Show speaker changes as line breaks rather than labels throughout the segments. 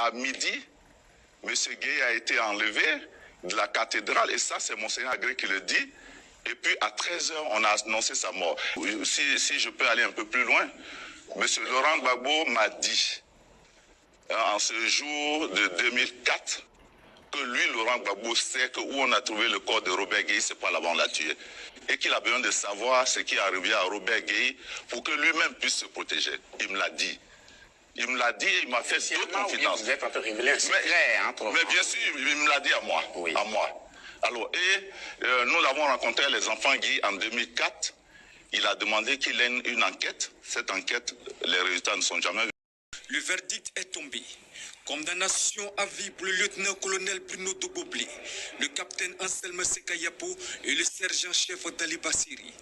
à midi, M. Gueye a été enlevé de la cathédrale, et ça c'est Monseigneur Agré qui le dit. Et puis à 13h, on a annoncé sa mort. Si je peux aller un peu plus loin, M. Laurent Gbagbo m'a dit, en ce jour de 2004, que lui, Laurent Gbagbo, sait que où on a trouvé le corps de Robert Gueye, c'est pas là-bas on l'a tué. Et qu'il a besoin de savoir ce qui est arrivé à Robert Gueye pour que lui-même puisse se protéger. Il me l'a dit. Il me l'a dit et il m'a fait deux confidences.
Vous êtes en train de révéler un secret,
mais bien sûr, il me l'a dit à moi.
Oui.
À moi. Alors, nous l'avons rencontré, les enfants Gueye, en 2004. Il a demandé qu'il ait une enquête. Cette enquête, les résultats ne sont jamais venus.
Le verdict est tombé. Condamnation à vie pour le lieutenant-colonel Bruno Doboblé, le capitaine Anselme Sekayapo et le sergent-chef Dali Bassiri.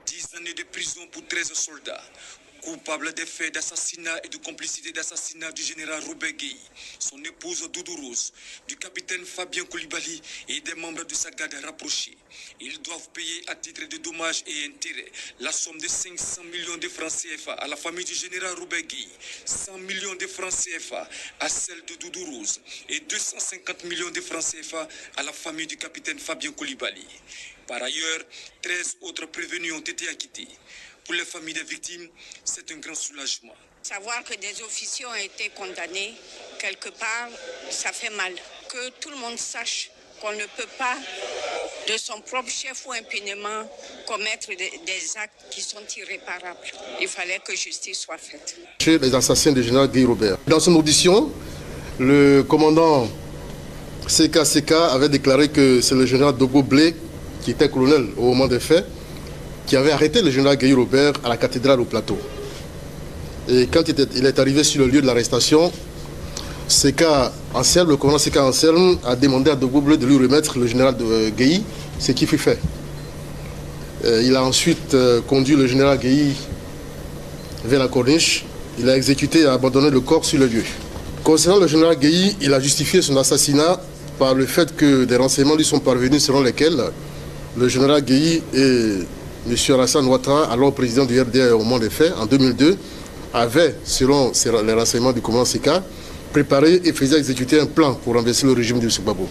10 années de prison pour 13 soldats. Coupable des faits d'assassinat et de complicité d'assassinat du général Robert Gueye, son épouse Doudou Rose, du capitaine Fabien Koulibaly et des membres de sa garde rapprochée. Ils doivent payer à titre de dommages et intérêts la somme de 500 millions de francs CFA à la famille du général Robert Gueye, 100 millions de francs CFA à celle de Doudou Rose et 250 millions de francs CFA à la famille du capitaine Fabien Koulibaly. Par ailleurs, 13 autres prévenus ont été acquittés. Pour les familles des victimes, c'est un grand soulagement.
Savoir que des officiers ont été condamnés, quelque part, ça fait mal. Que tout le monde sache qu'on ne peut pas, de son propre chef ou impunément, commettre des actes qui sont irréparables. Il fallait que justice soit faite.
Chez les assassins du général Gueye Robert. Dans son audition, le commandant CKCK avait déclaré que c'est le général Doboblé, qui était colonel au moment des faits, qui avait arrêté le général Gueye Robert à la cathédrale au plateau. Et quand il est arrivé sur le lieu de l'arrestation, le commandant CK Anselme a demandé à Doboblé de lui remettre le général Gueye, ce qui fut fait. Il a ensuite conduit le général Gueye vers la corniche. Il a exécuté et a abandonné le corps sur le lieu. Concernant le général Gueye, il a justifié son assassinat par le fait que des renseignements lui sont parvenus selon lesquels le général Gueye et M. Alassane Ouattara, alors président du RDA au moment des faits, en 2002, avait, selon les renseignements du commandant CK, préparé et faisait exécuter un plan pour renverser le régime de M. Gbagbo.